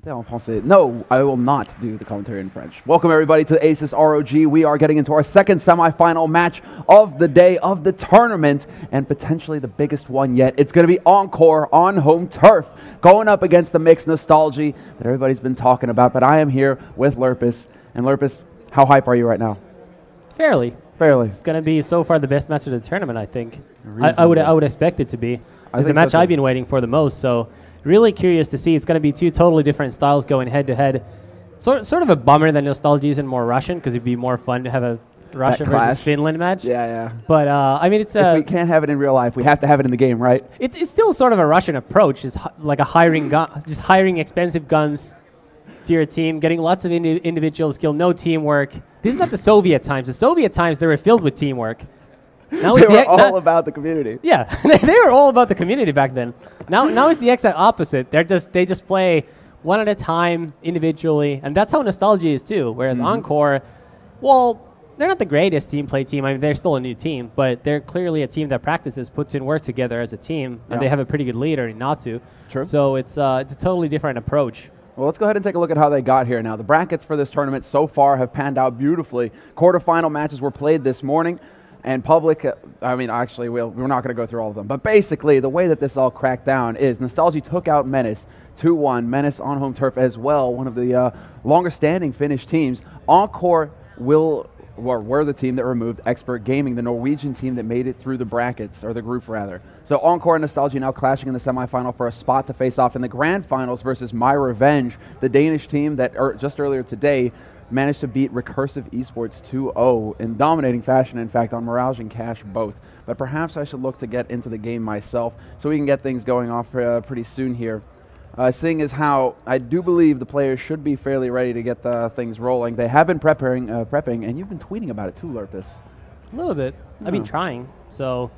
En français. No, I will not do the commentary in French. Welcome everybody to ASUS ROG. We are getting into our second semifinal match of the day of the tournament, and potentially the biggest one yet. It's going to be ENCORE on home turf, going up against the mixed Nostalgie that everybody's been talking about. But I am here with Lurpus. And Lurpus, how hype are you right now? Fairly. It's going to be so far the best match of the tournament, I think. I would expect it to be. It's the match I've been waiting for the most, so really curious to see. It's going to be two totally different styles going head-to-head. Sort of a bummer that Nostalgie isn't more Russian, because it'd be more fun to have a Russia versus Finland match. Yeah. But, I mean, it's if we can't have it in real life, we have to have it in the game, right? It's still sort of a Russian approach. It's like a just hiring expensive guns to your team, getting lots of individual skill, no teamwork. This is not the Soviet times. The Soviet times, they were filled with teamwork. Now they were all about the community. Yeah, they were all about the community back then. Now it's the exact opposite. They just play one at a time, individually, and that's how Nostalgie is too. Whereas ENCORE, well, they're not the greatest team. I mean, they're still a new team, but they're clearly a team that practices, puts in work together as a team, and they have a pretty good leader in Natu. True. So it's a totally different approach. Well, let's go ahead and take a look at how they got here now. The brackets for this tournament so far have panned out beautifully. Quarterfinal matches were played this morning. And public, I mean, actually, we're not going to go through all of them. But basically, the way that this all cracked down is Nostalgie took out Menace 2-1. Menace on home turf as well, one of the longer-standing Finnish teams. ENCORE were the team that removed Expert Gaming, the Norwegian team that made it through the brackets, or the group rather. So ENCORE and Nostalgie now clashing in the semifinal for a spot to face off in the grand finals versus My Revenge, the Danish team that just earlier today managed to beat Recursive Esports 2-0 in dominating fashion, in fact, on Mirage and Cash both. But perhaps I should look to get into the game myself so we can get things going off pretty soon here. Seeing as how I do believe the players should be fairly ready to get things rolling. They have been prepping, and you've been tweeting about it too, Lurpus. A little bit. I've been trying. So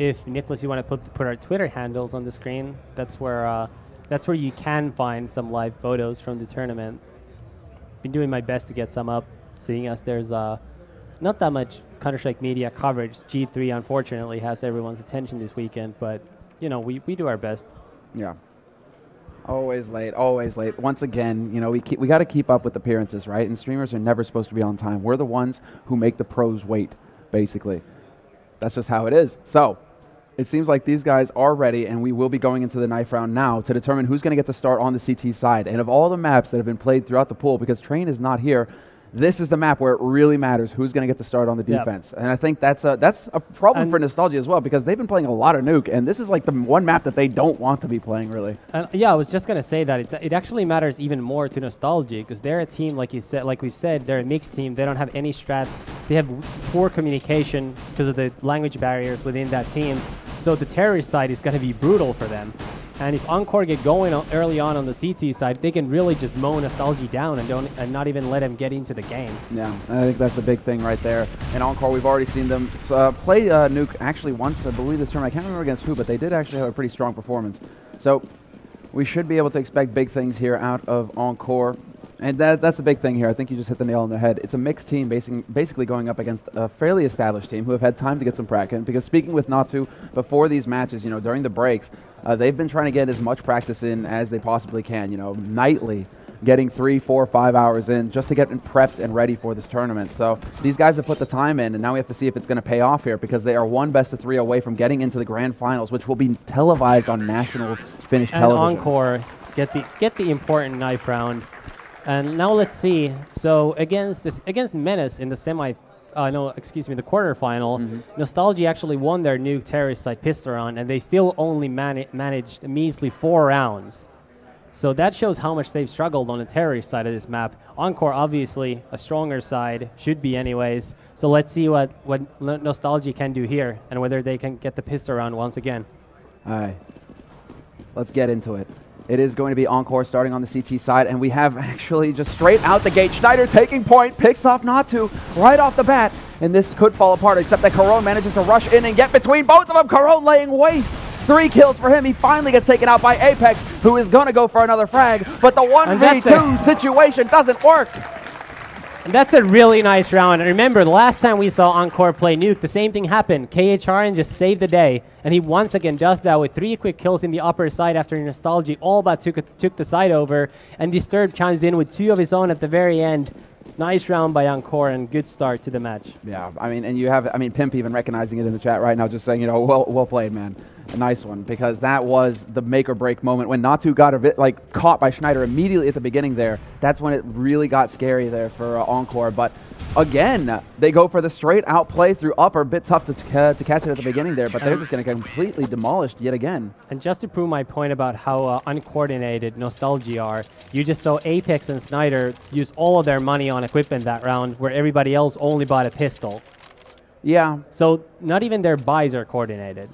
if, Nicholas, you want to put our Twitter handles on the screen, that's where you can find some live photos from the tournament. Been doing my best to get some up, seeing as there's not that much Counter-Strike media coverage. G3 unfortunately has everyone's attention this weekend, but you know, we do our best. Yeah. Always late. Once again, you know, we got to keep up with appearances, right? And streamers are never supposed to be on time. We're the ones who make the pros wait, basically. That's just how it is. So it seems like these guys are ready, and we will be going into the knife round now to determine who's going to get to start on the CT side. And of all the maps that have been played throughout the pool, because Train is not here, this is the map where it really matters who's going to get to start on the defense. And I think that's a problem for Nostalgie as well, because they've been playing a lot of Nuke, and this is like the one map that they don't want to be playing, really. Yeah, I was just going to say that it actually matters even more to Nostalgie, because they're a team, like we said, they're a mixed team. They don't have any strats. They have poor communication because of the language barriers within that team. So the terrorist side is going to be brutal for them. And if ENCORE get going early on the CT side, they can really just mow Nostalgie down and not even let them get into the game. Yeah, I think that's the big thing right there. And ENCORE, we've already seen them play Nuke actually once, I believe, this tournament. I can't remember against who, but they did actually have a pretty strong performance. So we should be able to expect big things here out of ENCORE. And that's the big thing here. I think you just hit the nail on the head. It's a mixed team basically going up against a fairly established team who have had time to get some practice. Because speaking with Natu before these matches, you know, during the breaks, they've been trying to get as much practice in as they possibly can, you know, nightly, getting 3, 4, 5 hours in just to get prepped and ready for this tournament. So these guys have put the time in, and now we have to see if it's going to pay off here, because they are one best-of-3 away from getting into the grand finals, which will be televised on national Finnish television. And ENCORE get the important knife round. And now let's see. So against Menace in the the quarterfinal, Nostalgie actually won their Nuke terrorist side pistol round, and they still only managed a measly 4 rounds. So that shows how much they've struggled on the terrorist side of this map. ENCORE, obviously, a stronger side, should be anyways. So let's see what Nostalgie can do here, and whether they can get the pistol round once again. All right. Let's get into it. It is going to be ENCORE starting on the CT side, and we have actually just straight out the gate. Schneider taking point, picks off Natu right off the bat, and this could fall apart, except that Caron manages to rush in and get between both of them. Caron laying waste. 3 kills for him. He finally gets taken out by Apex, who is going to go for another frag, but the 1v2 situation doesn't work. And that's a really nice round. And remember, the last time we saw Encore play Nuke, the same thing happened. KHRN just saved the day. And he once again does that with 3 quick kills in the upper side after Nostalgie all but took the side over. And Disturbed chimes in with 2 of his own at the very end. Nice round by Encore and good start to the match. Yeah, I mean, and you have, I mean, Pimp even recognizing it in the chat right now, just saying, you know, well played, man. A nice one, because that was the make or break moment when Natu got a bit like caught by Schneider immediately at the beginning there. That's when it really got scary there for Encore. But again, they go for the straight out play through upper. A bit tough to catch it at the beginning there, but they're just going to get completely demolished yet again. And just to prove my point about how uncoordinated Nostalgie are, you just saw Apex and Snyder use all of their money on equipment that round, where everybody else only bought a pistol. Yeah. So not even their buys are coordinated.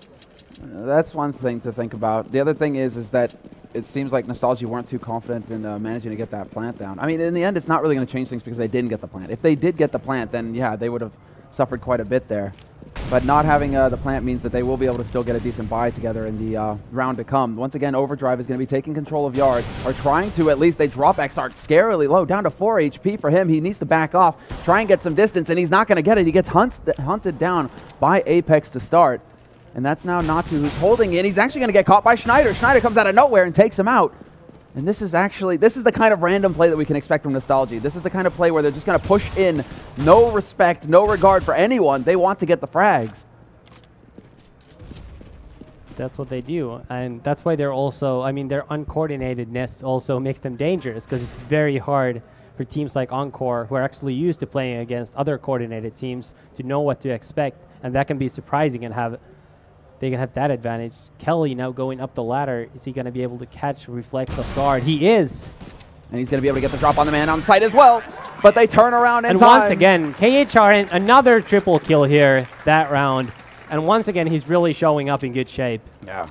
That's one thing to think about. The other thing is that it seems like Nostalgie weren't too confident in managing to get that plant down. I mean, in the end, it's not really going to change things because they didn't get the plant. If they did get the plant, then yeah, they would have suffered quite a bit there. But not having the plant means that they will be able to still get a decent buy together in the round to come. Once again, Overdrive is going to be taking control of Yard, or trying to at least. They drop Xart scarily low, down to 4 HP for him. He needs to back off, try and get some distance, and he's not going to get it. He gets hunted down by Apex to start. And that's now Natu who's holding it. He's actually going to get caught by Schneider. Schneider comes out of nowhere and takes him out. And this is the kind of random play that we can expect from Nostalgie. This is the kind of play where they're just going to push in, no respect, no regard for anyone. They want to get the frags. That's what they do. And that's why they're also, I mean, their uncoordinatedness also makes them dangerous, because it's very hard for teams like Encore, who are actually used to playing against other coordinated teams, to know what to expect. And that can be surprising and they can have that advantage. Kelly now going up the ladder. Is he going to be able to catch Reflex off guard? He is. And he's going to be able to get the drop on the man on site as well. But they turn around in time. And once again, KHRN, another triple kill here that round. And once again, he's really showing up in good shape. Yeah.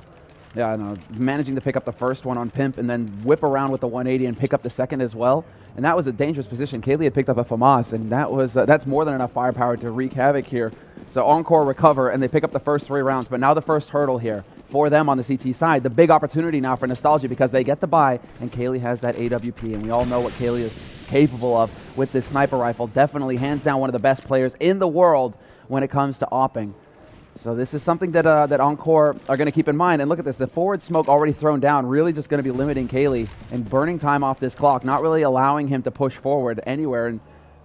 Yeah, no, managing to pick up the first one on Pimp and then whip around with the 180 and pick up the second as well. And that was a dangerous position. Kaylee had picked up a FAMAS, and that was that's more than enough firepower to wreak havoc here. So Encore recover, and they pick up the first 3 rounds. But now the first hurdle here for them on the CT side. The big opportunity now for Nostalgie, because they get the buy, and Kaylee has that AWP. And we all know what Kaylee is capable of with this sniper rifle. Definitely, hands down, one of the best players in the world when it comes to opping. So this is something that that Encore are going to keep in mind. And look at this, the forward smoke already thrown down, really just going to be limiting Kaylee and burning time off this clock, not really allowing him to push forward anywhere and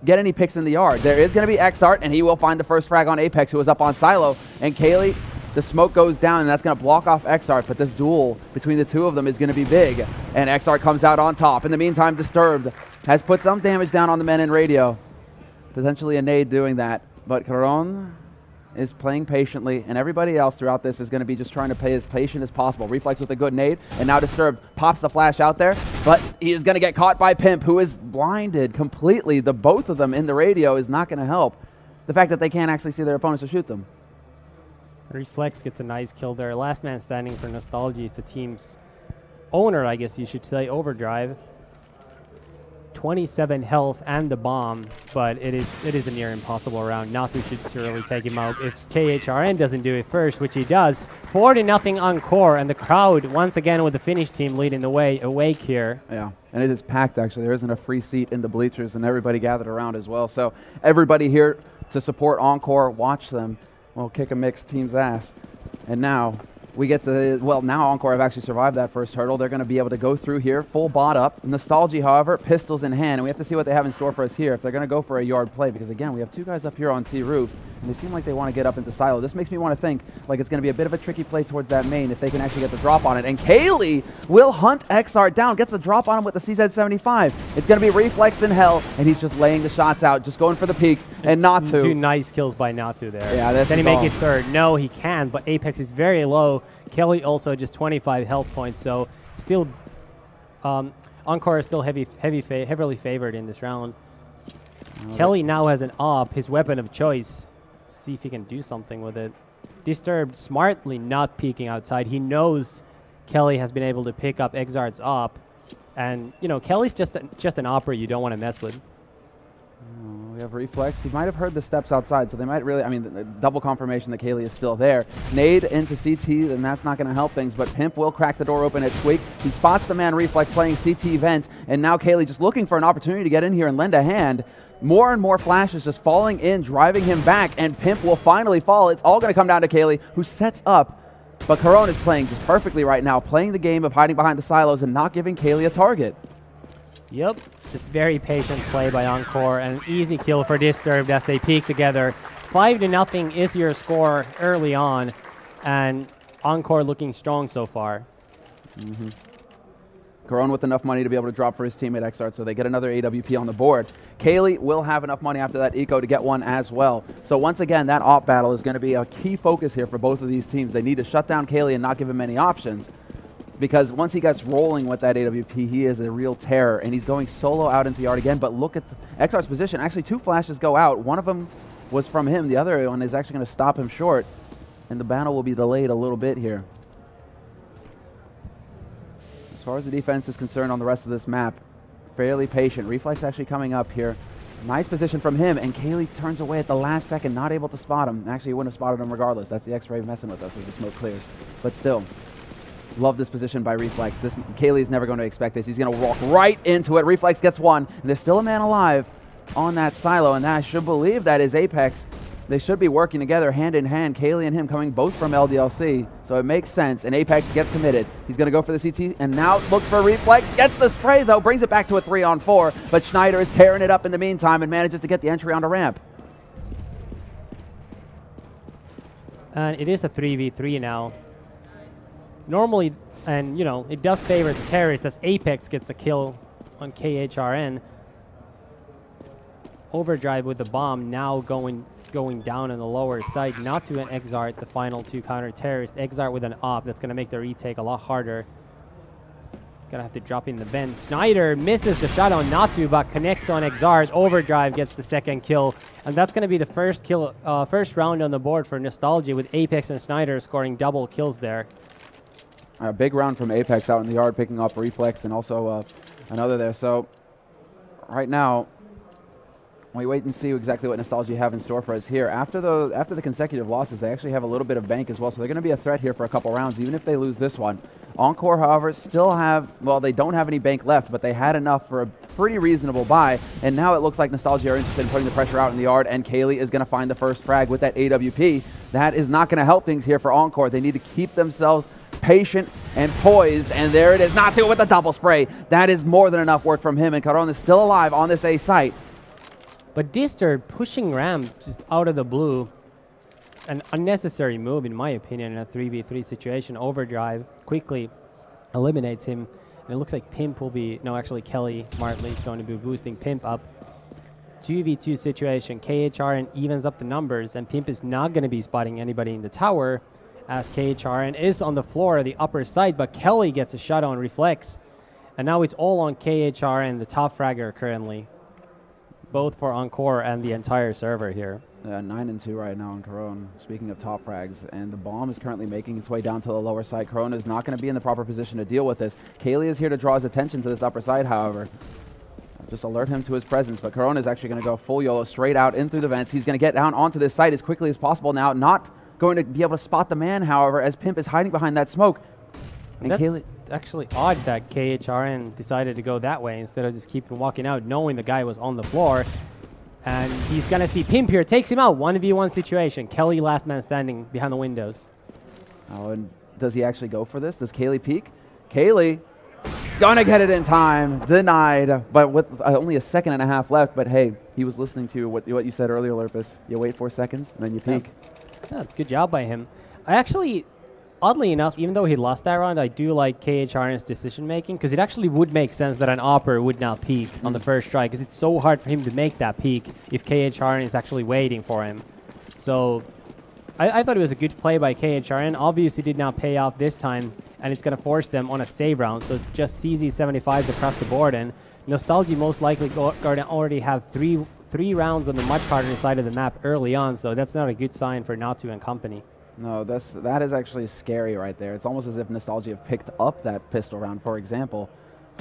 get any picks in the yard. There is going to be Xart, and he will find the first frag on Apex, who is up on Silo. And Kaylee, the smoke goes down, and that's going to block off Xart, but this duel between the two of them is going to be big. And Xart comes out on top. In the meantime, Disturbed has put some damage down on the men in radio. Potentially a nade doing that, but Caron is playing patiently, and everybody else throughout this is going to be just trying to play as patient as possible. Reflex with a good nade, and now Disturbed pops the flash out there, but he is going to get caught by Pimp, who is blinded completely. The both of them in the radio is not going to help. The fact that they can't actually see their opponents to shoot them. Reflex gets a nice kill there. Last man standing for Nostalgie is the team's owner, I guess you should say, Overdrive. 27 health and the bomb, but it is a near impossible round. Natu should surely take him out if KHRN doesn't do it first, which he does. 4-0 Encore, and the crowd once again with the Finnish team leading the way, awake here. Yeah, and it is packed actually. There isn't a free seat in the bleachers, and everybody gathered around as well. So everybody here to support Encore, watch them. Well, kick a mixed team's ass. And now we get the, well, now Encore have actually survived that first hurdle. They're going to be able to go through here, full bot up. Nostalgie, however, pistols in hand, and we have to see what they have in store for us here if they're going to go for a yard play, because again, we have 2 guys up here on T-roof, and they seem like they want to get up into Silo. This makes me want to think like it's going to be a bit of a tricky play towards that main if they can actually get the drop on it. And Kaylee will hunt Xart down, gets the drop on him with the CZ75. It's going to be Reflex in hell, and he's just laying the shots out, just going for the peaks, and Natu. 2 nice kills by Natu there. Yeah, that's Can he make it third? No, he can, but Apex is very low. Kelly also just 25 health points, so still Encore is still heavily favored in this round. Kelly now has an AWP, his weapon of choice. Let's see if he can do something with it. Disturbed smartly not peeking outside. He knows Kelly has been able to pick up Xart's AWP, and you know Kelly's just an AWPer you don't want to mess with. We have Reflex. He might have heard the steps outside, so they might really, I mean, the double confirmation that Kaylee is still there. Nade into CT, and that's not going to help things, but Pimp will crack the door open at Squeak. He spots the man Reflex playing CT vent, and now Kaylee just looking for an opportunity to get in here and lend a hand. More and more flashes just falling in, driving him back, and Pimp will finally fall. It's all going to come down to Kaylee, who sets up. But Corone is playing just perfectly right now, playing the game of hiding behind the silos and not giving Kaylee a target. Yep, just very patient play by ENCORE, and an easy kill for Disturbed as they peek together. 5-0 is your score early on, and ENCORE looking strong so far. Corone with enough money to be able to drop for his teammate Xart, so they get another AWP on the board. Kaylee will have enough money after that eco to get one as well. So once again, that AWP battle is going to be a key focus here for both of these teams. They need to shut down Kaylee and not give him any options, because once he gets rolling with that AWP, he is a real terror, and he's going solo out into yard again. But look at Xart's position. Actually, 2 flashes go out. One of them was from him. The other one is actually going to stop him short, and the battle will be delayed a little bit here. As far as the defense is concerned on the rest of this map, fairly patient. Reflex actually coming up here. Nice position from him, and Kaylee turns away at the last second, not able to spot him. Actually, he wouldn't have spotted him regardless. That's the X-ray messing with us as the smoke clears. But still, love this position by Reflex. Kaylee is never going to expect this. He's going to walk right into it. Reflex gets one, and there's still a man alive on that silo, and I should believe that is Apex. They should be working together hand in hand, Kaylee and him coming both from LDLC, so it makes sense, and Apex gets committed. He's going to go for the CT, and now looks for Reflex, gets the spray though, brings it back to a 3-on-4, but Schneider is tearing it up in the meantime and manages to get the entry onto ramp. And it is a 3v3 now. Normally, and you know, it does favor the terrorist as Apex gets a kill on KHRN. Overdrive with the bomb now going down on the lower side, not to an Xart, the final 2 counter terrorist. Xart with an op that's going to make the retake a lot harder. Gonna have to drop in the bend. Schneider misses the shot on Natu, but connects on Xart. Overdrive gets the 2nd kill, and that's going to be the first round on the board for Nostalgie, with Apex and Schneider scoring double kills there. A big round from Apex out in the yard, picking up Reflex and also another there. So right now, we wait and see exactly what Nostalgie have in store for us here. After the consecutive losses, they actually have a little bit of bank as well, so they're going to be a threat here for a couple rounds, even if they lose this one. ENCORE, however, still have, well, they don't have any bank left, but they had enough for a pretty reasonable buy, and now it looks like Nostalgie are interested in putting the pressure out in the yard, and Kaylee is going to find the first frag with that AWP. That is not going to help things here for ENCORE. They need to keep themselves patient and poised, and there it is. Natu with the double spray. That is more than enough work from him, and Caron is still alive on this A site. But Disturb pushing Ram just out of the blue, an unnecessary move in my opinion in a 3v3 situation. Overdrive quickly eliminates him, and it looks like Pimp will be, no, actually Kelly smartly is going to be boosting Pimp up. 2v2 situation, KHRN evens up the numbers, and Pimp is not going to be spotting anybody in the tower, as KHRN is on the floor, the upper side, but Kelly gets a shot on Reflex, and now it's all on KHRN, the top fragger currently, both for ENCORE and the entire server here. 9-2 right now on Corone, speaking of top frags, and the bomb is currently making its way down to the lower side. Corone is not going to be in the proper position to deal with this. Kaylee is here to draw his attention to this upper side, however. Just alert him to his presence, but Corone is actually going to go full YOLO straight out in through the vents. He's going to get down onto this site as quickly as possible now, not going to be able to spot the man, however, as Pimp is hiding behind that smoke. And that's Kaylee, actually odd that KHRN decided to go that way instead of just keeping walking out, knowing the guy was on the floor. And he's going to see Pimp here, takes him out, 1v1 situation. Kelly last man standing behind the windows. Oh, and does he actually go for this? Does Kaylee peek? Kaylee gonna get it in time, denied, but with only a 1.5 seconds left. But hey, he was listening to what you said earlier, Lurpus. You wait 4 seconds, and then you peek. Yeah, good job by him. I actually, oddly enough, even though he lost that round, I do like KHRN's decision making, because it actually would make sense that an Opper would not peek on the first try, because it's so hard for him to make that peek if KHRN is actually waiting for him. So I thought it was a good play by KHRN. Obviously did not pay off this time, and it's going to force them on a save round. So just CZ75s across the board, and Nostalgie most likely going to already have three rounds on the much harder side of the map early on, so that's not a good sign for Natu and company. No, that is actually scary right there. It's almost as if Nostalgie have picked up that pistol round, for example.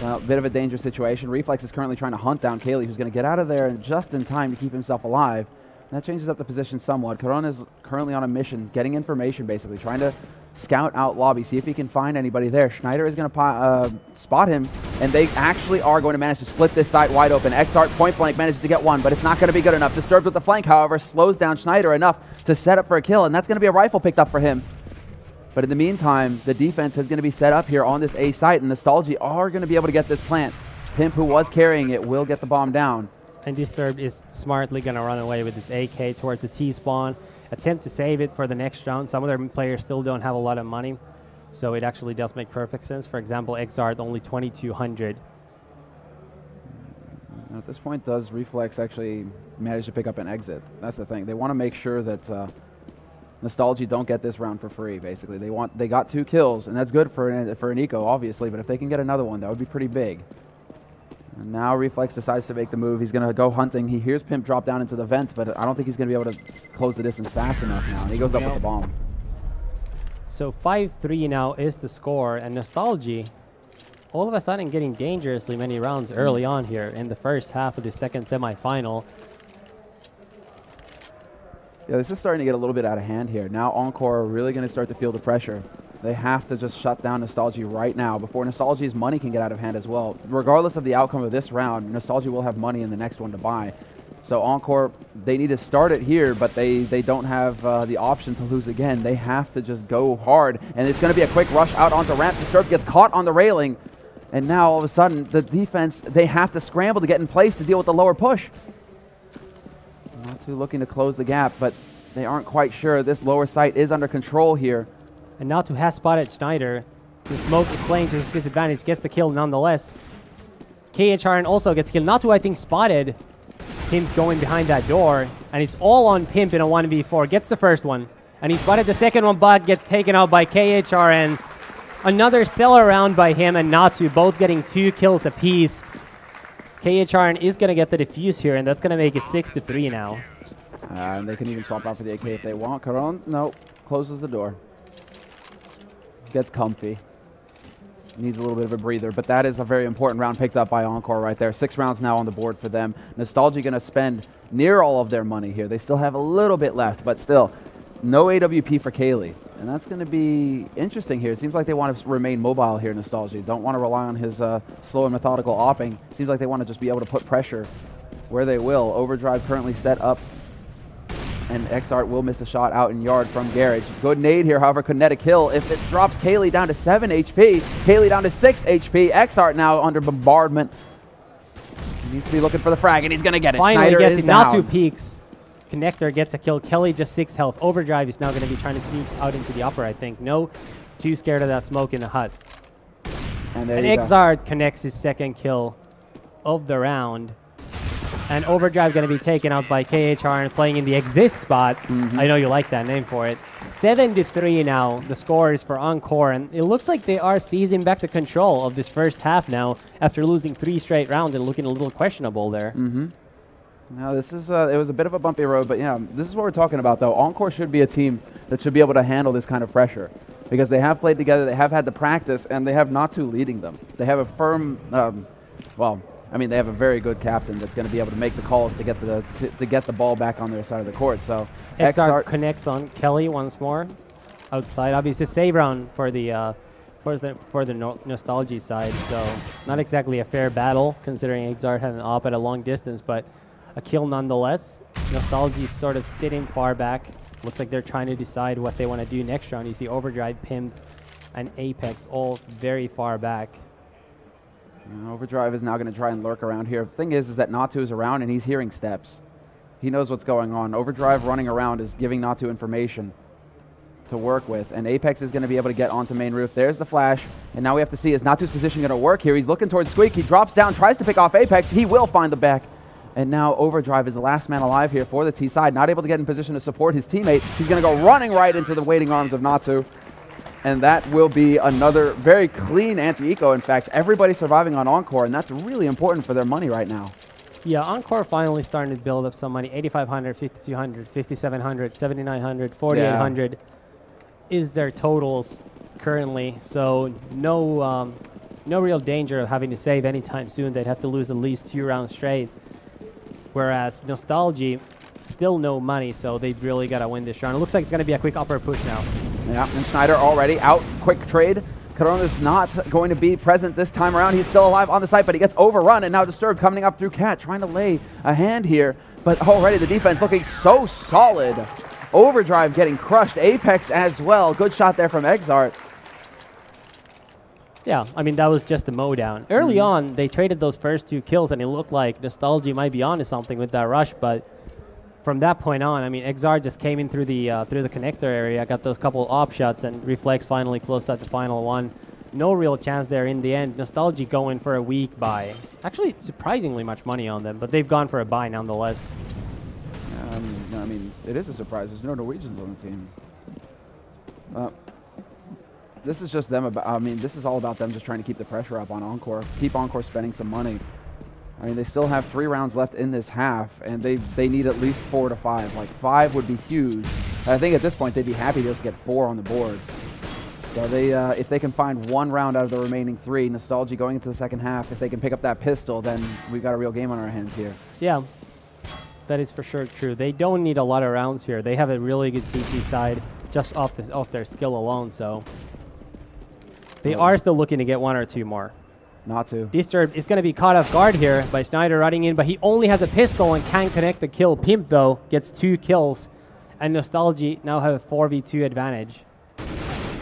A bit of a dangerous situation. Reflex is currently trying to hunt down Kaylee, who's going to get out of there just in time to keep himself alive. That changes up the position somewhat. Caron is currently on a mission, getting information basically, trying to scout out lobby, see if he can find anybody there. Schneider is going to spot him, and they actually are going to manage to split this site wide open. Exart point blank manages to get one, but it's not going to be good enough. Disturbed with the flank, however, slows down Schneider enough to set up for a kill, and that's going to be a rifle picked up for him. But in the meantime, the defense is going to be set up here on this A site, and Nostalgie are going to be able to get this plant. Pimp, who was carrying it, will get the bomb down. And Disturbed is smartly going to run away with this AK towards the T-spawn. Attempt to save it for the next round. Some of their players still don't have a lot of money, so it actually does make perfect sense. For example, Exart only 2,200. At this point, does Reflex actually manage to pick up an exit? That's the thing. They want to make sure that Nostalgie don't get this round for free, basically. They got 2 kills, and that's good for an eco, obviously, but if they can get another one, that would be pretty big. And now Reflex decides to make the move. He's going to go hunting. He hears Pimp drop down into the vent, but I don't think he's going to be able to close the distance fast enough now. And he goes up with the bomb. So 5-3 now is the score, and Nostalgie all of a sudden getting dangerously many rounds early on here in the first half of the second semifinal. Yeah, this is starting to get a little bit out of hand here. Now ENCORE are really going to start to feel the pressure. They have to just shut down Nostalgie right now before Nostalgie's money can get out of hand as well. Regardless of the outcome of this round, Nostalgie will have money in the next one to buy. So ENCORE, they need to start it here, but they don't have the option to lose again. They have to just go hard, and it's going to be a quick rush out onto ramp. Disturbed gets caught on the railing, and now all of a sudden, the defense, they have to scramble to get in place to deal with the lower push. Not too looking to close the gap, but they aren't quite sure. This lower site is under control here. And Natu has spotted Schneider. The smoke is playing to his disadvantage, gets the kill nonetheless. KHRN also gets killed. Natu, I think, spotted Pimp going behind that door, and it's all on Pimp in a 1v4. Gets the first one, and he spotted the second one, but gets taken out by KHRN. Another stellar round by him and Natu, both getting 2 kills apiece. KHRN is going to get the defuse here, and that's going to make it 6-3 now. And they can even swap out for the AK if they want. Caron, no, closes the door. Gets comfy. Needs a little bit of a breather, but that is a very important round picked up by ENCORE right there. 6 rounds now on the board for them. Nostalgie going to spend near all of their money here. They still have a little bit left, but still, no AWP for Kaylee. And that's going to be interesting here. It seems like they want to remain mobile here, Nostalgie. Don't want to rely on his slow and methodical opping. Seems like they want to just be able to put pressure where they will. Overdrive currently set up, and Exart will miss a shot out in yard from Garage. Good nade here, however, could net a kill. If it drops Kaylee down to 7 HP, Kaylee down to 6 HP. Exart now under bombardment. He needs to be looking for the frag, and he's going to get it. Finally Schneider gets is it. down. Natu peeks. Connector gets a kill. Kelly just 6 health. Overdrive is now going to be trying to sneak out into the upper, I think. No, too scared of that smoke in the hut. And Exart connects his second kill of the round. And Overdrive going to be taken out by KHR and playing in the exist spot. I know you like that name for it. 7-3 now. The score is for ENCORE, and it looks like they are seizing back the control of this first half now after losing 3 straight rounds and looking a little questionable there. Now this is it was a bit of a bumpy road, but yeah, this is what we're talking about though. ENCORE should be a team that should be able to handle this kind of pressure because they have played together, they have had the practice, and they have Natu leading them. They have a firm, well, I mean, they have a very good captain that's going to be able to make the calls to get the ball back on their side of the court. So Exart connects on Kelly once more outside. Obviously, save round for the Nostalgie side. So not exactly a fair battle considering Exart had an op at a long distance, but a kill nonetheless. Nostalgie sort of sitting far back. Looks like they're trying to decide what they want to do next round. You see Overdrive, Pimp, and Apex all very far back. Overdrive is now going to try and lurk around here. The thing is that Natu is around and he's hearing steps. He knows what's going on. Overdrive running around is giving Natu information to work with, and Apex is going to be able to get onto main roof. There's the flash, and now we have to see, is Natu's position going to work here? He's looking towards Squeak. He drops down, tries to pick off Apex. He will find the back. And now Overdrive is the last man alive here for the T side, not able to get in position to support his teammate. He's going to go running right into the waiting arms of Natu. And that will be another very clean anti-eco. In fact, everybody surviving on ENCORE, and that's really important for their money right now. Yeah, ENCORE finally starting to build up some money. 8,500, 5,200, 5,700, 7,900, 4,800 is their totals currently. So no real danger of having to save anytime soon. They'd have to lose at least 2 rounds straight. Whereas Nostalgie, still no money, so they've really got to win this round. It looks like it's going to be a quick upper push now. Yeah, and Schneider already out. Quick trade. Corona's not going to be present this time around. He's still alive on the site, but he gets overrun, and now Disturbed coming up through Cat, trying to lay a hand here. But already the defense looking so solid. Overdrive getting crushed. Apex as well. Good shot there from Exart. Yeah, I mean, that was just the mow down. Early on, they traded those first 2 kills, and it looked like Nostalgie might be onto something with that rush, but from that point on, I mean, Exart just came in through the connector area, got those couple op shots, and Reflex finally closed out the final one. No real chance there in the end. Nostalgie going for a weak buy. Actually, surprisingly much money on them, but they've gone for a buy nonetheless. I mean, it is a surprise. There's no Norwegians on the team. This is just them. I mean, this is all about them just trying to keep the pressure up on ENCORE. Keep ENCORE spending some money. I mean, they still have 3 rounds left in this half, and they need at least 4 to 5. Like, 5 would be huge. I think at this point they'd be happy to just get 4 on the board. So they, if they can find 1 round out of the remaining 3, Nostalgie going into the second half, if they can pick up that pistol, then we've got a real game on our hands here. Yeah, that is for sure true. They don't need a lot of rounds here. They have a really good CT side just off their skill alone, so they are still looking to get 1 or 2 more. Not to. Disturbed is going to be caught off guard here by Schneider running in, but he only has a pistol and can't connect the kill. Pimp, though, gets 2 kills, and Nostalgie now have a 4v2 advantage.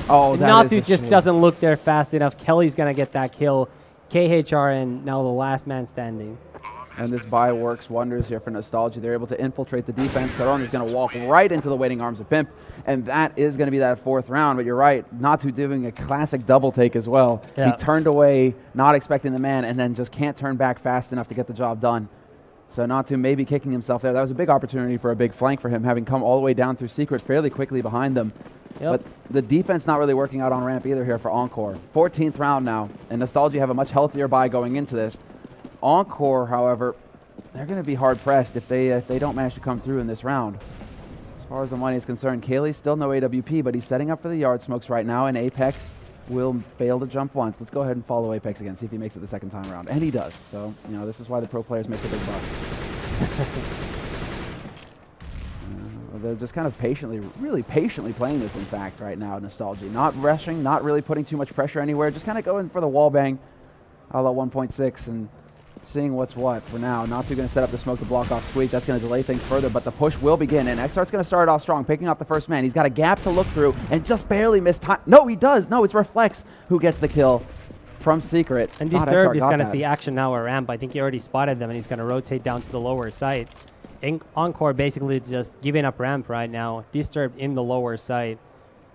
Oh, that Natu just doesn't look there fast enough. Kelly's going to get that kill. KHRN now the last man standing. And this buy works wonders here for Nostalgie. They're able to infiltrate the defense. Corona is going to walk right into the waiting arms of Pimp, and that is going to be that 4th round. But you're right, Natu doing a classic double take as well. Yeah. He turned away, not expecting the man, and then just can't turn back fast enough to get the job done. So Natu maybe kicking himself there. That was a big opportunity for a big flank for him, having come all the way down through Secret fairly quickly behind them. Yep. But the defense not really working out on ramp either here for ENCORE. 14th round now, and Nostalgie have a much healthier buy going into this. ENCORE, however, they're going to be hard-pressed if they don't manage to come through in this round. As far as the money is concerned, Kaylee's still no AWP, but he's setting up for the yard smokes right now, and Apex will fail to jump once. Let's go ahead and follow Apex again, see if he makes it the second time around. And he does. So, you know, this is why the pro players make the big bucks. They're just kind of patiently, really patiently playing this, in fact, right now, Nostalgie. Not rushing, not really putting too much pressure anywhere, just kind of going for the wall bang a la 1.6 and seeing what's what for now. Natu going to set up the smoke to block off Squeak. That's going to delay things further, but the push will begin, and Exart's going to start off strong, picking up the first man. He's got a gap to look through and just barely missed time. No, he does. No, it's Reflex who gets the kill from Secret. And Disturbed is going to see action now at ramp. I think he already spotted them, and he's going to rotate down to the lower side. ENCORE basically just giving up ramp right now. Disturbed in the lower side.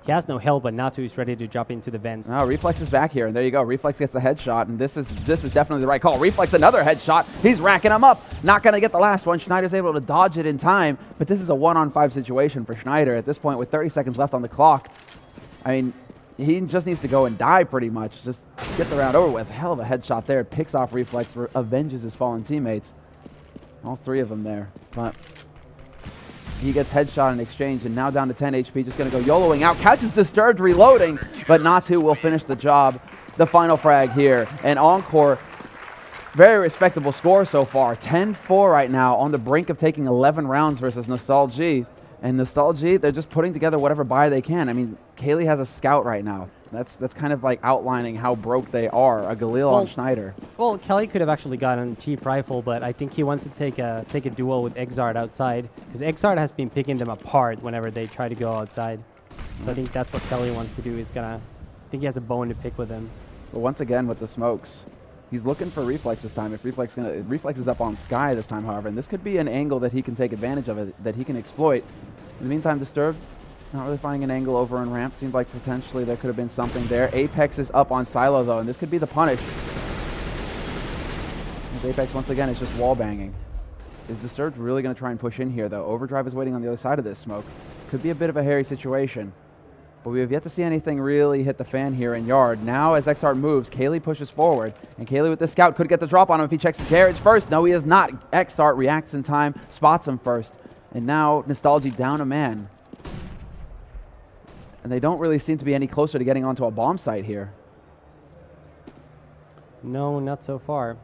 He has no help, but Natu is ready to drop into the vents. Oh, Reflex is back here, and there you go. Reflex gets the headshot, and this is definitely the right call. Reflex, another headshot. He's racking them up. Not going to get the last one. Schneider's able to dodge it in time, but this is a 1-on-5 situation for Schneider at this point with 30 seconds left on the clock. I mean, he just needs to go and die pretty much. Just get the round over with. Hell of a headshot there. Picks off Reflex, avenges his fallen teammates. All 3 of them there, but he gets headshot in exchange, and now down to 10 HP, just going to go YOLOing out. Catches Disturbed reloading, but Natu will finish the job. The final frag here, and ENCORE, very respectable score so far. 10-4 right now, on the brink of taking 11 rounds versus Nostalgie. And Nostalgie, they're just putting together whatever buy they can. I mean, Kaylee has a scout right now. That's kind of like outlining how broke they are. A Galil on Schneider. Well, Kelly could have actually gotten a cheap rifle, but I think he wants to take a duel with Exart outside, because Exart has been picking them apart whenever they try to go outside. So I think that's what Kelly wants to do. I think he has a bone to pick with him. But once again with the smokes, he's looking for Reflex this time. If Reflex is up on Sky this time, however, and this could be an angle that he can take advantage of, that he can exploit. In the meantime, Disturbed, not really finding an angle over on ramp. Seems like potentially there could have been something there. Apex is up on Silo, though, and this could be the punish. As Apex, once again, is just wall banging. Is Disturbed really going to try and push in here, though? Overdrive is waiting on the other side of this smoke. Could be a bit of a hairy situation. But we have yet to see anything really hit the fan here in yard. Now, as Exart moves, Kaylee pushes forward. And Kaylee with the scout could get the drop on him if he checks the garage first. No, he is not. Exart reacts in time, spots him first. And now, Nostalgie down a man. And they don't really seem to be any closer to getting onto a bomb site here. No, not so far.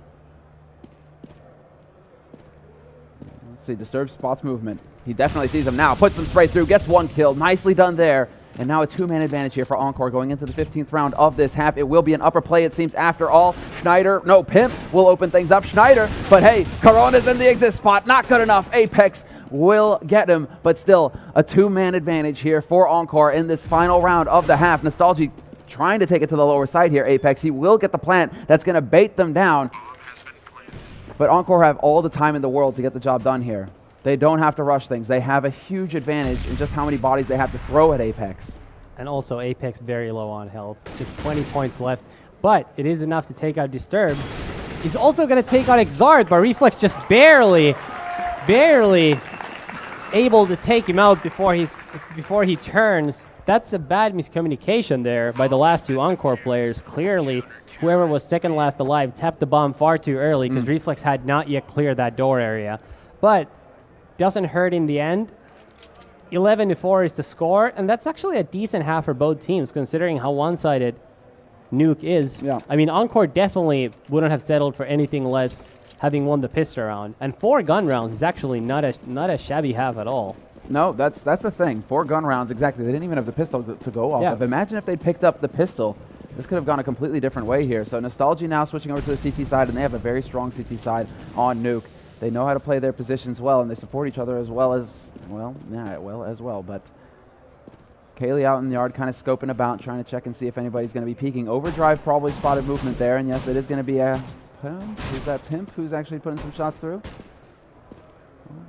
Let's see, Disturbed spots movement. He definitely sees him now. Puts some spray through, gets 1 kill. Nicely done there. And now a 2-man advantage here for ENCORE going into the 15th round of this half. It will be an upper play, it seems, after all. Pimp will open things up. Schneider, but hey, Corona's in the exist spot. Not good enough. Apex will get him, but still a 2-man advantage here for ENCORE in this final round of the half. Nostalgie trying to take it to the lower side here, Apex. He will get the plant. That's going to bait them down. But ENCORE have all the time in the world to get the job done here. They don't have to rush things. They have a huge advantage in just how many bodies they have to throw at Apex. And also Apex very low on health. Just 20 points left. But it is enough to take out Disturbed. He's also going to take out Exart, but Reflex just barely able to take him out before he turns. That's a bad miscommunication there by the last 2 ENCORE players. Clearly, whoever was second last alive tapped the bomb far too early because Reflex had not yet cleared that door area. But doesn't hurt in the end. 11-4 is the score, and that's actually a decent half for both teams considering how one-sided Nuke is. Yeah. I mean, ENCORE definitely wouldn't have settled for anything less having won the pistol round. And 4 gun rounds is actually not a shabby half at all. No, that's the thing. 4 gun rounds, exactly. They didn't even have the pistol to go off of. Imagine if they'd picked up the pistol. This could have gone a completely different way here. So Nostalgie now switching over to the CT side, and they have a very strong CT side on Nuke. They know how to play their positions well, and they support each other as well. But Kaylee out in the yard kind of scoping about, trying to check and see if anybody's going to be peeking. Overdrive probably spotted movement there, and yes, it is going to be a Pimp. Who's that Pimp who's actually putting some shots through?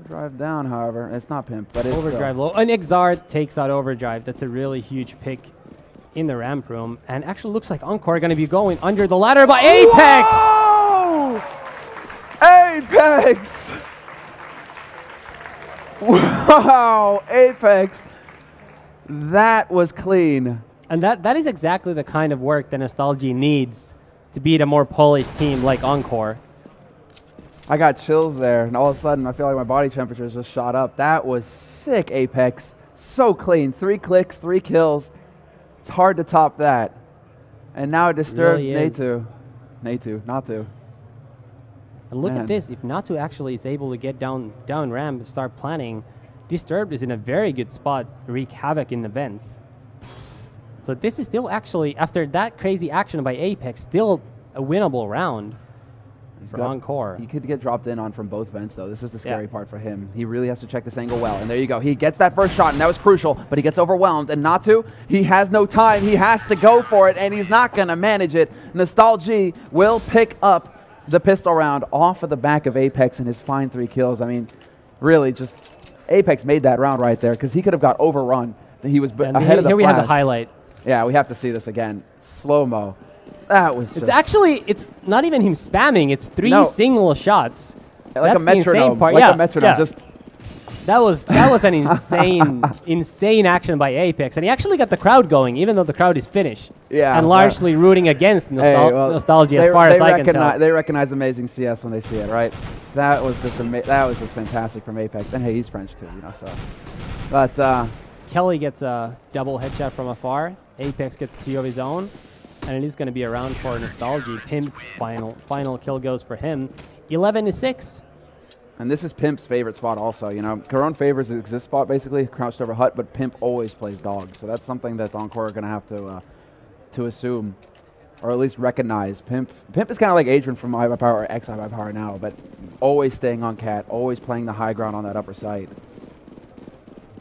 Overdrive down, however. It's not Pimp, but it's Overdrive low. And Exart takes out Overdrive. That's a really huge pick in the ramp room. And actually looks like ENCORE are going to be going under the ladder by Apex! Whoa! Apex! Wow, Apex. That was clean. And that is exactly the kind of work that Nostalgie needs to beat a more polished team like ENCORE. I got chills there, and all of a sudden I feel like my body temperature just shot up. That was sick, Apex. So clean. 3 clicks, 3 kills. It's hard to top that. And now Disturbed really Natu, not to. And look at this. If Natu actually is able to get down ramp and start planning, Disturbed is in a very good spot to wreak havoc in the vents. So this is still actually, after that crazy action by Apex, still a winnable round for ENCORE. He could get dropped in on from both vents, though. This is the scary part for him. He really has to check this angle well. And there you go. He gets that first shot, and that was crucial, but he gets overwhelmed. And Natu, he has no time. He has to go for it, and he's not going to manage it. Nostalgie will pick up the pistol round off of the back of Apex and his fine 3 kills. I mean, really, just Apex made that round right there because he could have got overrun. He was ahead of the flash. Here we have the highlight. Yeah, we have to see this again. Slow-mo. That was just... It's not even him spamming. It's 3 single shots. Like That's a metronome. Part. Like a metronome. Just that was an insane action by Apex. And he actually got the crowd going, even though the crowd is Finnish. Yeah. And largely rooting against Nostalgie as far as I can tell. They recognize amazing CS when they see it, right? That was just fantastic from Apex. And hey, he's French too, you know, so. But Kelly gets a double headshot from afar. Apex gets 2 of his own. And it is going to be a round for Nostalgie. Pimp final kill goes for him. 11-6. And this is Pimp's favorite spot also, you know. Corone favors the exist spot, basically, crouched over hut, but Pimp always plays dog. So that's something that ENCORE are going to have to assume, or at least recognize. Pimp is kind of like Adrian from High by Power, or ex-High by Power now, but always staying on cat, always playing the high ground on that upper side.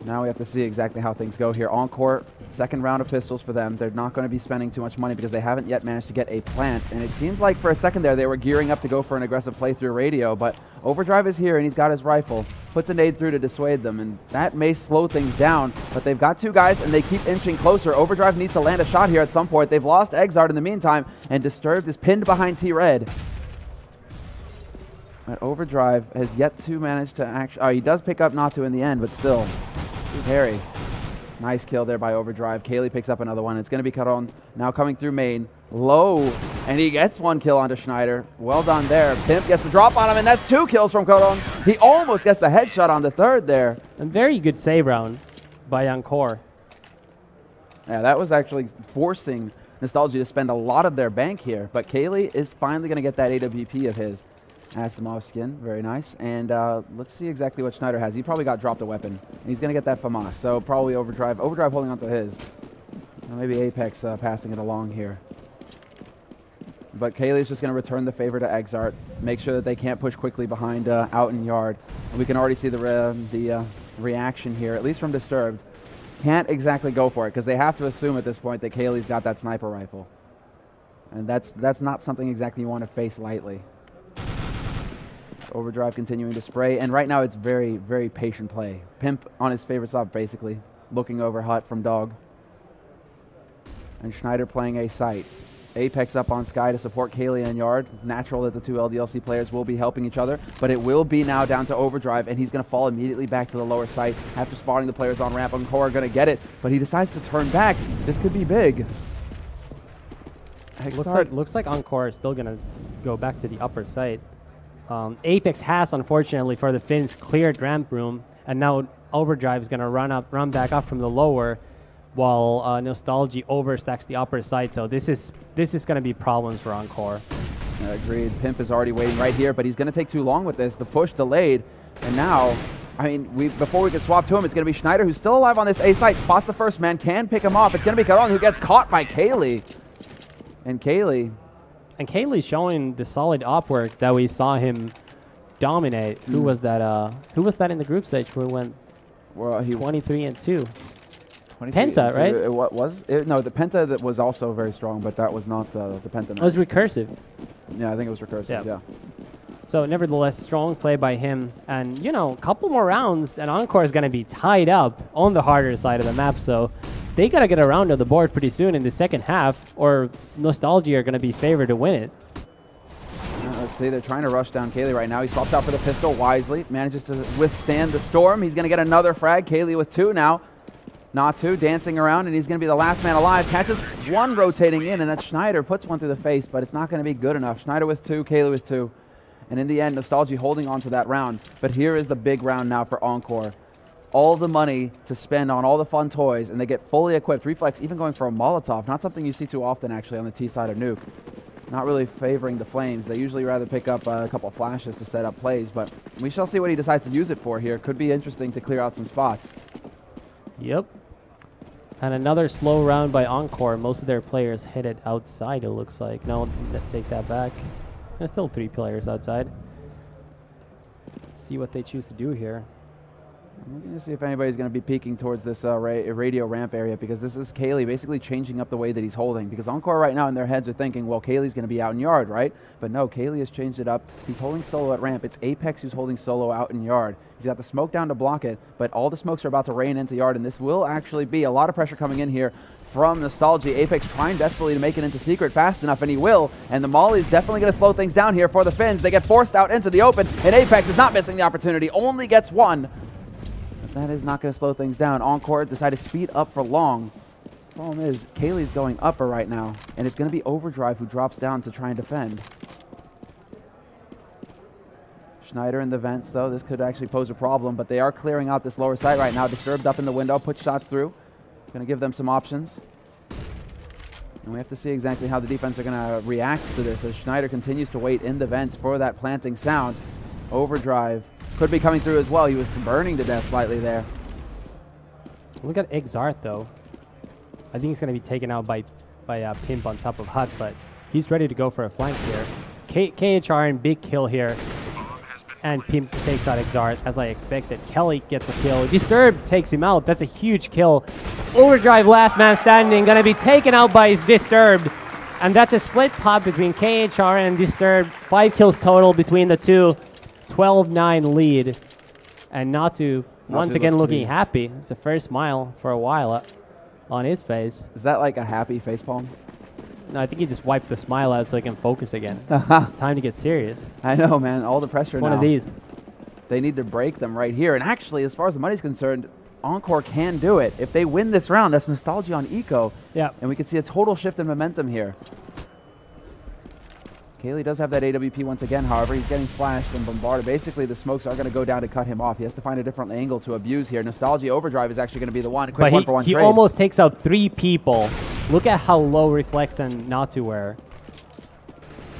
Now we have to see exactly how things go here. ENCORE, second round of pistols for them. They're not going to be spending too much money because they haven't yet managed to get a plant. And it seemed like for a second there they were gearing up to go for an aggressive play through radio, but Overdrive is here and he's got his rifle. Puts a nade through to dissuade them, and that may slow things down, but they've got 2 guys and they keep inching closer. Overdrive needs to land a shot here at some point. They've lost Exart in the meantime, and Disturbed is pinned behind T-Red. But Overdrive has yet to manage to actually... he does pick up Natu in the end, but still... Harry. Nice kill there by Overdrive. Kaylee picks up another one. It's going to be Caron now coming through main. Low. And he gets 1 kill onto Schneider. Well done there. Pimp gets the drop on him, and that's 2 kills from Caron. He almost gets the headshot on the 3rd there. A very good save round by ENCORE. Yeah, that was actually forcing Nostalgie to spend a lot of their bank here. But Kaylee is finally going to get that AWP of his. Asimov skin, very nice. And let's see exactly what Schneider has. He probably got dropped a weapon. And he's going to get that FAMAS, so probably Overdrive. Overdrive holding onto his. Maybe Apex passing it along here. But Kaylee's just going to return the favor to Exart, make sure that they can't push quickly behind out in yard. And we can already see the reaction here, at least from Disturbed. Can't exactly go for it, because they have to assume at this point that Kaylee's got that sniper rifle. And that's not something exactly you want to face lightly. Overdrive continuing to spray, and right now it's very, very patient play. Pimp on his favorite stop, basically, looking over Hut from Dog. And Schneider playing a site. Apex up on Sky to support Kaylee and Yard. Natural that the two LDLC players will be helping each other, but it will be now down to Overdrive, and he's going to fall immediately back to the lower site after spotting the players on ramp. ENCORE are going to get it, but he decides to turn back. This could be big. Looks like ENCORE is still going to go back to the upper site. Apex has, unfortunately, for the Finns, cleared ramp room, and now Overdrive is going to run back up from the lower, while Nostalgie overstacks the upper side. So this is going to be problems for ENCORE. Agreed. Pimp is already waiting right here, but he's going to take too long with this. The push delayed, and now, I mean, before we could swap to him, it's going to be Schneider, who's still alive on this A site, spots the first man, can pick him off. It's going to be Caron, who gets caught by Kaylee. And Kaylee's showing the solid op work that we saw him dominate. Who was that? Who was that in the group stage where we went 23-2? Penta, right? No, the Penta that was also very strong, but that was not the Penta. It was Recursive. Yeah, I think it was Recursive, yeah. So nevertheless, strong play by him. And, you know, a couple more rounds, and ENCORE is going to be tied up on the harder side of the map. So they got to get around to the board pretty soon in the second half, or Nostalgie are going to be favored to win it. Let's see, they're trying to rush down Kaylee right now. He swaps out for the pistol wisely, manages to withstand the storm. He's going to get another frag. Kaylee with 2 now. Not 2, dancing around, and he's going to be the last man alive. Catches 1 rotating in, and that's Schneider. Puts 1 through the face, but it's not going to be good enough. Schneider with 2, Kaylee with 2. And in the end, Nostalgie holding on to that round. But here is the big round now for ENCORE. All the money to spend on all the fun toys, and they get fully equipped. Reflex even going for a Molotov. Not something you see too often, actually, on the T side of Nuke. Not really favoring the Flames. They usually rather pick up a couple of flashes to set up plays, but we shall see what he decides to use it for here. Could be interesting to clear out some spots. Yep. And another slow round by ENCORE. Most of their players headed outside, it looks like. No, let's take that back. There's still 3 players outside. Let's see what they choose to do here. We're going to see if anybody's going to be peeking towards this radio ramp area, because this is Kaylee basically changing up the way that he's holding. Because ENCORE right now in their heads are thinking, well, Kaylee's going to be out in yard, right? But no, Kaylee has changed it up. He's holding solo at ramp. It's Apex who's holding solo out in yard. He's got the smoke down to block it, but all the smokes are about to rain into yard, and this will actually be a lot of pressure coming in here from Nostalgie. Apex trying desperately to make it into secret fast enough, and he will. And the Molly's definitely going to slow things down here for the Finns. They get forced out into the open, and Apex is not missing the opportunity. Only gets 1. That is not going to slow things down. ENCORE decided to speed up for long. Problem is, Kaylee's going upper right now, and it's going to be Overdrive who drops down to try and defend. Schneider in the vents, though. This could actually pose a problem, but they are clearing out this lower site right now. Disturbed up in the window, put shots through. Going to give them some options. And we have to see exactly how the defense are going to react to this as Schneider continues to wait in the vents for that planting sound. Overdrive could be coming through as well. He was burning to death slightly there. Look at Exart, though. I think he's going to be taken out by Pimp on top of Hut, but he's ready to go for a flank here. KHR in big kill here. And Pimp takes out Exart, as I expected. Kelly gets a kill. Disturbed takes him out. That's a huge kill. Overdrive, last man standing, going to be taken out by Disturbed. And that's a split pot between KHR and Disturbed. 5 kills total between the two. 12-9 lead. And Natu, once again, looking happy. It's the first smile for a while on his face. Is that like a happy facepalm? No, I think he just wiped the smile out so he can focus again. It's time to get serious. I know, man. All the pressure now. It's one of these. They need to break them right here. And actually, as far as the money's concerned, ENCORE can do it. If they win this round, that's Nostalgie on Eco. Yeah. And we can see a total shift in momentum here. Kaylee does have that AWP once again, however. He's getting flashed and bombarded. Basically, the smokes are going to go down to cut him off. He has to find a different angle to abuse here. Nostalgie Overdrive is actually going to be the one. Quick one for one trade. He almost takes out 3 people. Look at how low Reflex and Natu were.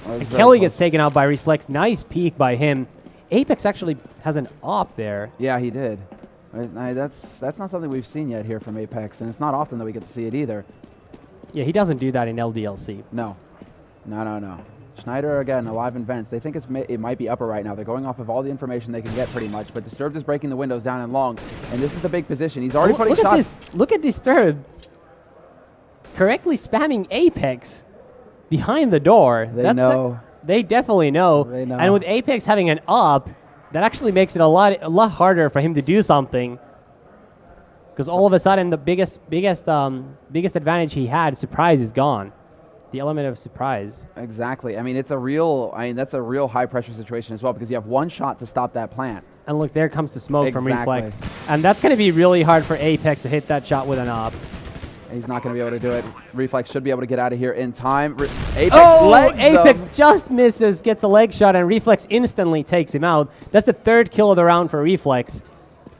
And Kelly gets taken out by Reflex. Nice peek by him. Apex actually has an op there. Yeah, he did. That's not something we've seen yet here from Apex, and it's not often that we get to see it either. Yeah, he doesn't do that in LDLC. No. No. Schneider, again, alive in vents. They think it might be upper right now. They're going off of all the information they can get pretty much, but Disturbed is breaking the windows down and long, and this is the big position. He's already putting shots. Look at Disturbed correctly spamming Apex behind the door. They know. They definitely know. They know. And with Apex having an op, that actually makes it a lot harder for him to do something. Because all of a sudden, the biggest advantage he had, surprise, is gone. The element of surprise. Exactly. I mean, that's a real high pressure situation as well, because you have one shot to stop that plant. And look, there comes the smoke from Reflex. And that's going to be really hard for Apex to hit that shot with an op. He's not going to be able to do it. Reflex should be able to get out of here in time. Apex just misses, gets a leg shot, and Reflex instantly takes him out. That's the third kill of the round for Reflex.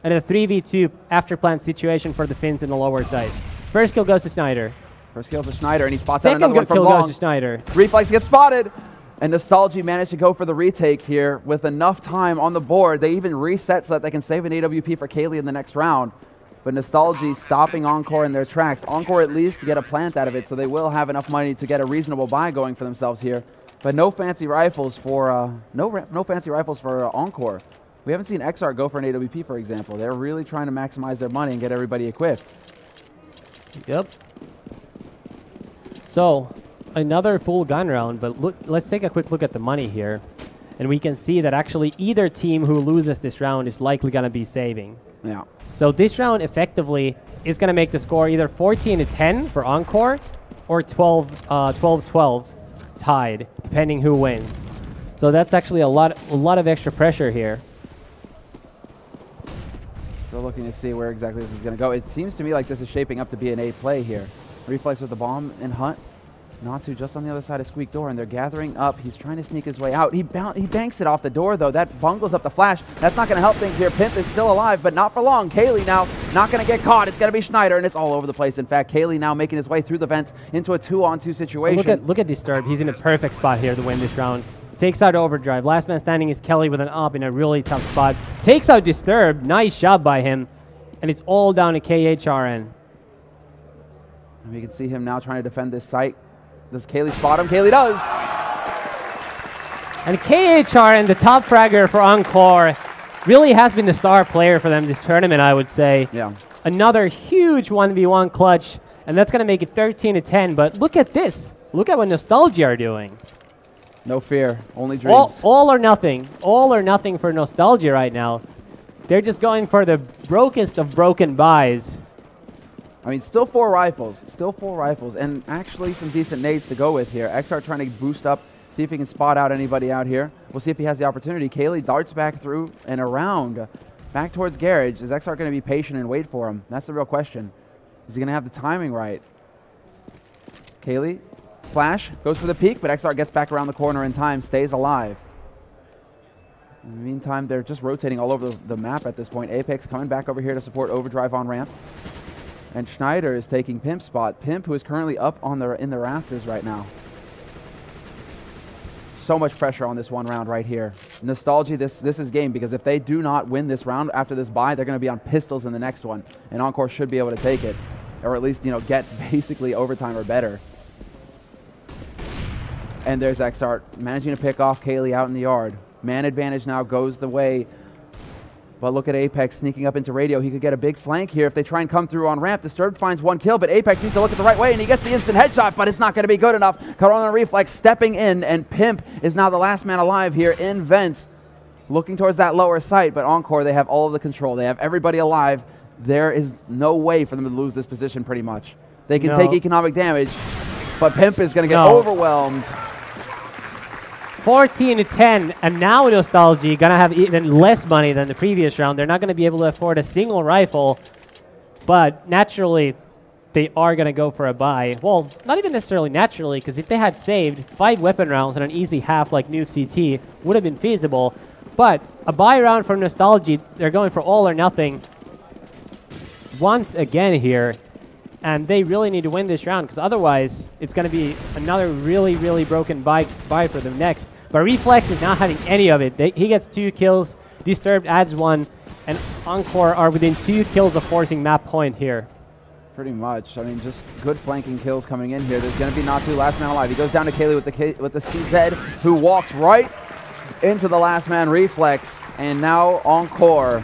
And a 3v2 after plant situation for the Finns in the lower side. First kill goes to Schneider. First kill for Schneider, and he spots out another one from long. Second kill goes to Schneider. Reflex gets spotted, and Nostalgie managed to go for the retake here with enough time on the board. They even reset so that they can save an AWP for Kaylee in the next round. But Nostalgie stopping ENCORE in their tracks. ENCORE at least get a plant out of it, so they will have enough money to get a reasonable buy going for themselves here. But no fancy rifles for no fancy rifles for ENCORE. We haven't seen XR go for an AWP, for example. They're really trying to maximize their money and get everybody equipped. Yep. So, another full gun round, but let's take a quick look at the money here. And we can see that actually either team who loses this round is likely going to be saving. Yeah. So this round effectively is going to make the score either 14-10 for ENCORE or 12-12 tied, depending who wins. So that's actually a lot of extra pressure here. Still looking to see where exactly this is going to go. It seems to me like this is shaping up to be an A play here. Reflex with the bomb and Hunt. Natu just on the other side of Squeak door, and they're gathering up. He's trying to sneak his way out. He banks it off the door, though. That bungles up the flash. That's not going to help things here. Pimp is still alive, but not for long. Kaylee now not going to get caught. It's going to be Schneider, and it's all over the place. In fact, Kaylee now making his way through the vents into a 2-on-2 situation. Look at Disturbed. He's in a perfect spot here to win this round. Takes out Overdrive. Last man standing is Kelly with an op in a really tough spot. Takes out Disturbed. Nice job by him. And it's all down to KHRN. And we can see him now trying to defend this site. Does Kaylee spot him? Kaylee does. And KHRN, the top fragger for ENCORE, really has been the star player for them this tournament, I would say. Yeah. Another huge 1v1 clutch, and that's going to make it 13-10. But look at this. Look at what Nostalgie are doing. No fear, only dreams. All or nothing. All or nothing for Nostalgie right now. They're just going for the brokest of broken buys. I mean, still 4 rifles, and actually some decent nades to go with here. XR trying to boost up, see if he can spot out anybody out here. We'll see if he has the opportunity. Kaylee darts back through and around, back towards Garage. Is XR going to be patient and wait for him? That's the real question. Is he going to have the timing right? Kaylee, flash, goes for the peek, but XR gets back around the corner in time, stays alive. In the meantime, they're just rotating all over the map at this point. Apex coming back over here to support Overdrive on ramp. And Schneider is taking Pimp's spot. Pimp, who is currently up on in the rafters right now. So much pressure on this one round right here. Nostalgie, this is game, because if they do not win this round after this bye, they're going to be on pistols in the next one. And ENCORE should be able to take it. Or at least, get basically overtime or better. And there's XR managing to pick off Kaylee out in the yard. Man advantage now goes the way. But look at Apex sneaking up into radio. He could get a big flank here if they try and come through on ramp. Disturbed finds 1 kill, but Apex needs to look at the right way, and he gets the instant headshot, but it's not going to be good enough. Corona Reflex stepping in, and Pimp is now the last man alive here in vents, looking towards that lower site. But ENCORE, they have all of the control. They have everybody alive. There is no way for them to lose this position pretty much. They can take economic damage, but Pimp is going to get overwhelmed. 14-10, and now Nostalgie gonna have even less money than the previous round. They're not gonna be able to afford a single rifle, but naturally, they are gonna go for a buy. Well, not even necessarily naturally, because if they had saved 5 weapon rounds and an easy half like Nuke CT, would have been feasible. But a buy round for Nostalgie, they're going for all or nothing. Once again here, And they really need to win this round, because otherwise it's going to be another really, really broken buy for them next. But Reflex is not having any of it. He gets 2 kills, Disturbed adds 1, and ENCORE are within 2 kills of forcing map point here. Pretty much. I mean, just good flanking kills coming in here. There's going to be Natu, last man alive. He goes down to Kaylee with the CZ, who walks right into the last man Reflex. And now ENCORE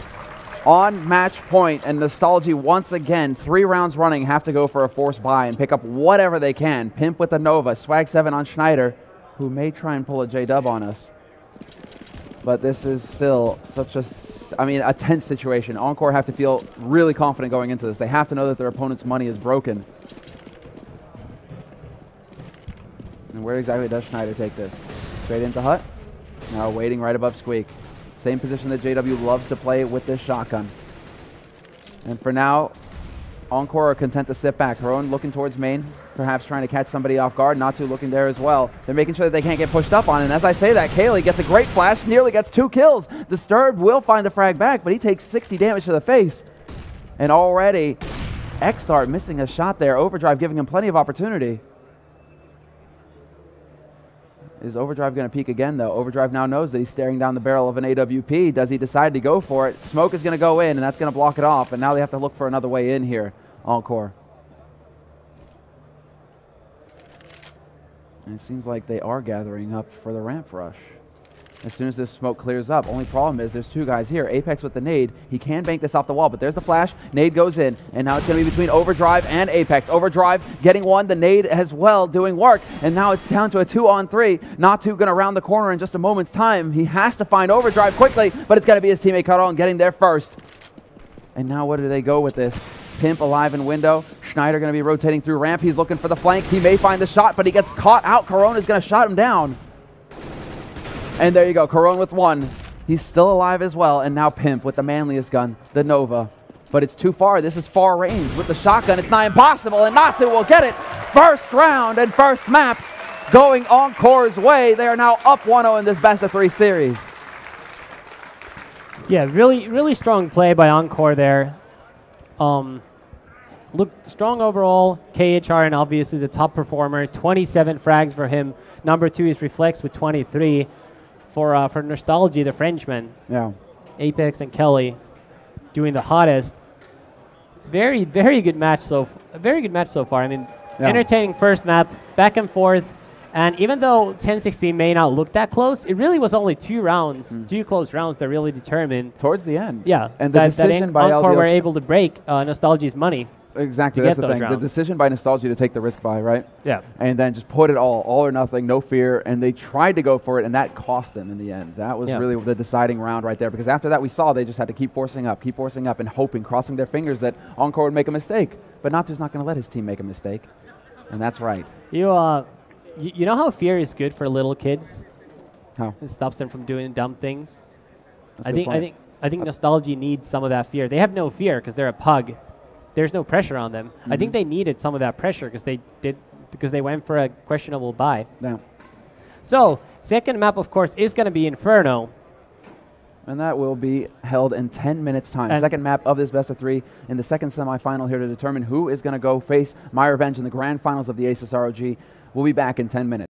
on match point, and Nostalgie once again, 3 rounds running, have to go for a forced buy and pick up whatever they can. Pimp with the Nova, Swag 7 on Schneider, who may try and pull a J-dub on us. But this is still such a tense situation. ENCORE have to feel really confident going into this. They have to know that their opponent's money is broken. And where exactly does Schneider take this? Straight into Hut? Now waiting right above Squeak. Same position that JW loves to play with this shotgun. And for now, ENCORE are content to sit back. Heron looking towards main, perhaps trying to catch somebody off guard. Natu looking there as well. They're making sure that they can't get pushed up on. And as I say that, Kaylee gets a great flash, nearly gets 2 kills. Disturbed will find the frag back, but he takes 60 damage to the face. And already, Xart missing a shot there. Overdrive giving him plenty of opportunity. Is Overdrive going to peek again, though? Overdrive now knows that he's staring down the barrel of an AWP. Does he decide to go for it? Smoke is going to go in, and that's going to block it off. And now they have to look for another way in here, ENCORE. And it seems like they are gathering up for the ramp rush. As soon as this smoke clears up, only problem is there's 2 guys here. Apex with the nade. He can bank this off the wall, but there's the flash. Nade goes in, and now it's going to be between Overdrive and Apex. Overdrive getting 1, the nade as well doing work, and now it's down to a 2-on-3. Natu going to round the corner in just a moment's time. He has to find Overdrive quickly, but it's going to be his teammate Carol getting there first. And now where do they go with this? Pimp alive in window. Schneider going to be rotating through ramp. He's looking for the flank. He may find the shot, but he gets caught out. Corona's going to shot him down. And there you go, Corona with 1. He's still alive as well, and now Pimp with the manliest gun, the Nova. But it's too far. This is far range. With the shotgun, it's not impossible, and Natu will get it. First round and first map going ENCORE's way. They are now up 1-0 in this best-of-3 series. Yeah, really, really strong play by ENCORE there. Look, strong overall. KHR, and obviously the top performer. 27 frags for him. Number 2 is Reflex with 23. For Nostalgie, the Frenchman. Yeah. Apex and Kelly doing the hottest. Very, very good match so far. I mean, entertaining first map, back and forth. And even though 1016 may not look that close, it really was only 2 rounds, 2 close rounds that really determined. Towards the end. Yeah. And the decision by ENCORE were able to break Nostalgie's money. Exactly, that's the thing. Rounds. The decision by Nostalgie to take the risk buy, right? Yeah. And then just put it all or nothing, no fear, and they tried to go for it, and that cost them in the end. That was really the deciding round right there, because after that we saw they just had to keep forcing up, and hoping, crossing their fingers that ENCORE would make a mistake. But Natu's not going to let his team make a mistake, and that's right. You know how fear is good for little kids? How? It stops them from doing dumb things. That's I think Nostalgie needs some of that fear. They have no fear because they're a pug. There's no pressure on them. I think they needed some of that pressure because they went for a questionable buy. Yeah. So, second map, of course, is going to be Inferno. And that will be held in 10 minutes' time. Second map of this best-of-3 in the second semifinal here to determine who is going to go face My Revenge in the grand finals of the ASUS ROG. We'll be back in 10 minutes.